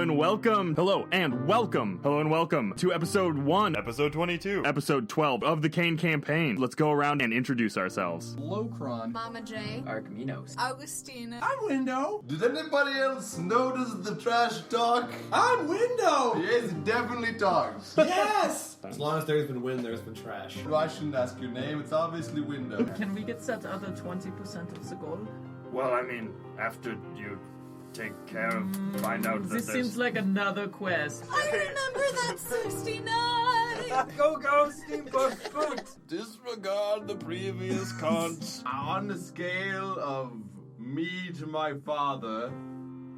and welcome. Hello and welcome. Hello and welcome to episode 1. Episode 22. Episode 12 of the Kane campaign. Let's go around and introduce ourselves. Locron. Mama J. Arcaminos. Augustina. I'm Window. Did anybody else notice the trash talk? I'm Window. Yes, it definitely talks. Yes. As long as there's been wind, there's been trash. I shouldn't ask your name, it's obviously Window. Can we get that other 20% of the gold? Well, I mean, after you take care of, find out that This seems like another quest. I remember that 69. Go, Steamboat Boot. Disregard the previous cons. On the scale of me to my father,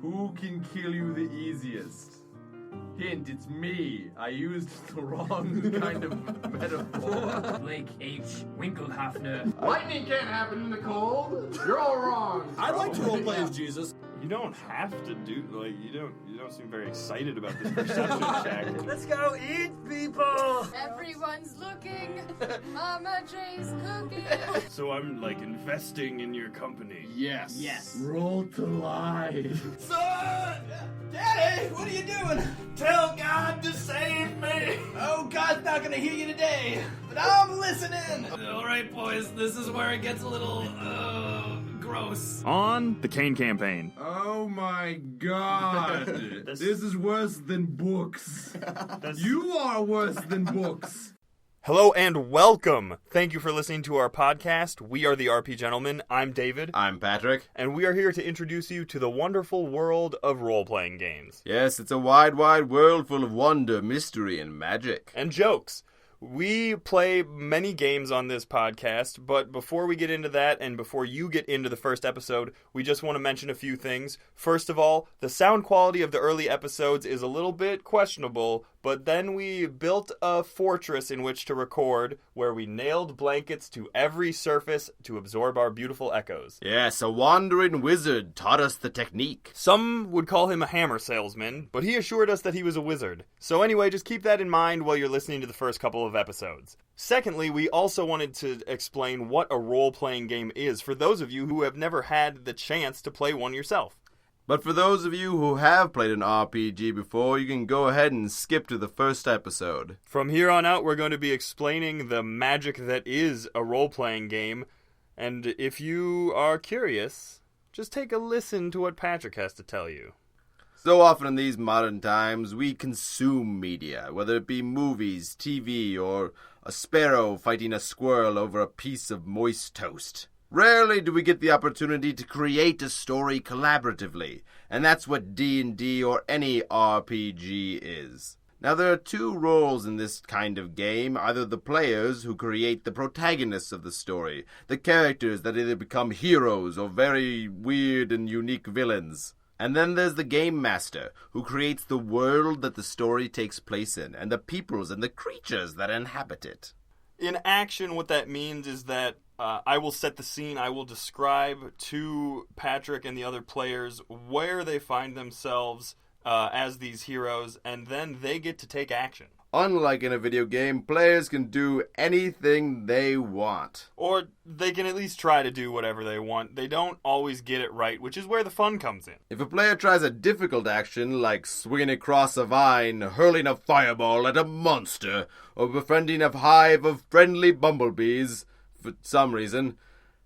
who can kill you the easiest? Hint, it's me. I used the wrong kind of metaphor. Blake H. Winkelhafner. Lightning can't happen in the cold. You're all wrong. I'd like to roleplay as Jesus. You don't have to do, you don't seem very excited about this perception check. Let's go eat people. Everyone's looking. Mama J's cooking. So I'm, investing in your company. Yes. Yes. Roll to lie. Son! Daddy, what are you doing? Tell God to save me! Oh, God's not gonna hear you today, but I'm listening! Alright, boys, this is where it gets a little, gross. On the Kane campaign. Oh my god. This is worse than books. You are worse than books. Hello and welcome. Thank you for listening to our podcast. We are the RPGentlemen. I'm David. I'm Patrick. And we are here to introduce you to the wonderful world of role-playing games. Yes, it's a wide, wide world full of wonder, mystery, and magic. And jokes. We play many games on this podcast, but before we get into that and before you get into the first episode, we just want to mention a few things. First of all, the sound quality of the early episodes is a little bit questionable, but then we built a fortress in which to record where we nailed blankets to every surface to absorb our beautiful echoes. Yes, a wandering wizard taught us the technique. Some would call him a hammer salesman, but he assured us that he was a wizard. So anyway, just keep that in mind while you're listening to the first couple of episodes. Secondly, we also wanted to explain what a role-playing game is for those of you who have never had the chance to play one yourself. But for those of you who have played an RPG before, you can go ahead and skip to the first episode. From here on out, we're going to be explaining the magic that is a role-playing game, and if you are curious, just take a listen to what Patrick has to tell you. So often in these modern times, we consume media, whether it be movies, TV, or a sparrow fighting a squirrel over a piece of moist toast. Rarely do we get the opportunity to create a story collaboratively, and that's what D&D or any RPG is. Now, there are two roles in this kind of game, either the players who create the protagonists of the story, the characters that either become heroes or very weird and unique villains. And then there's the game master, who creates the world that the story takes place in, and the peoples and the creatures that inhabit it. In action, what that means is that I will set the scene, I will describe to Patrick and the other players where they find themselves as these heroes, and then they get to take action. Unlike in a video game, players can do anything they want. Or they can at least try to do whatever they want. They don't always get it right, which is where the fun comes in. If a player tries a difficult action, like swinging across a vine, hurling a fireball at a monster, or befriending a hive of friendly bumblebees, for some reason,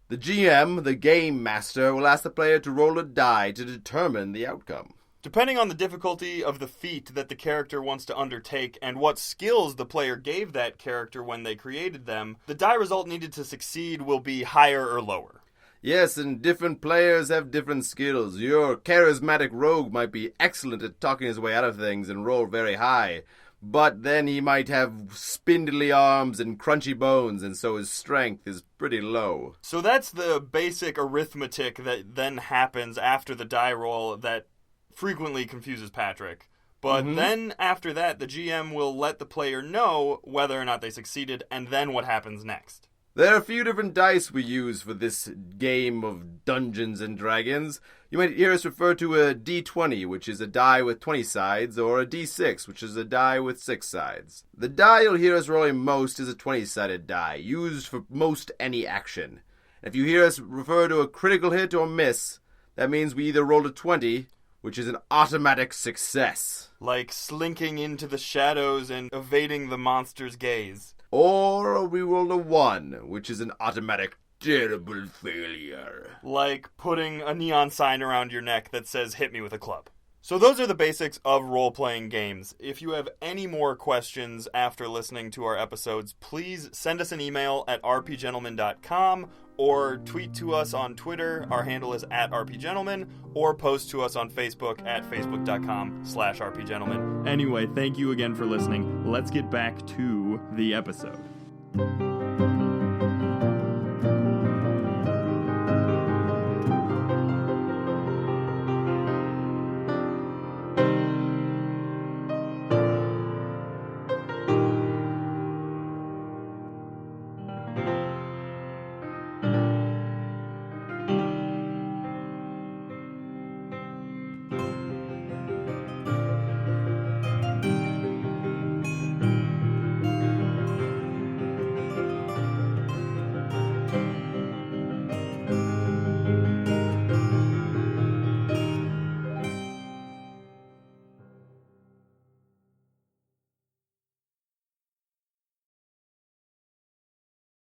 the GM, the game master, will ask the player to roll a die to determine the outcome. Depending on the difficulty of the feat that the character wants to undertake and what skills the player gave that character when they created them, the die result needed to succeed will be higher or lower. Yes, and different players have different skills. Your charismatic rogue might be excellent at talking his way out of things and roll very high, but then he might have spindly arms and crunchy bones, and so his strength is pretty low. So that's the basic arithmetic that then happens after the die roll that frequently confuses Patrick. But then, after that, the GM will let the player know whether or not they succeeded, and then what happens next. There are a few different dice we use for this game of Dungeons and Dragons. You might hear us refer to a D20, which is a die with 20 sides, or a D6, which is a die with 6 sides. The die you'll hear us rolling most is a 20-sided die, used for most any action. And if you hear us refer to a critical hit or miss, that means we either rolled a 20 which is an automatic success. Like slinking into the shadows and evading the monster's gaze. Or we roll a 1, which is an automatic terrible failure. Like putting a neon sign around your neck that says, "Hit me with a club." So those are the basics of role-playing games. If you have any more questions after listening to our episodes, please send us an email at rpgentlemen.com or tweet to us on Twitter. Our handle is @rpgentlemen, or post to us on Facebook at facebook.com/rpgentlemen. Anyway, thank you again for listening. Let's get back to the episode.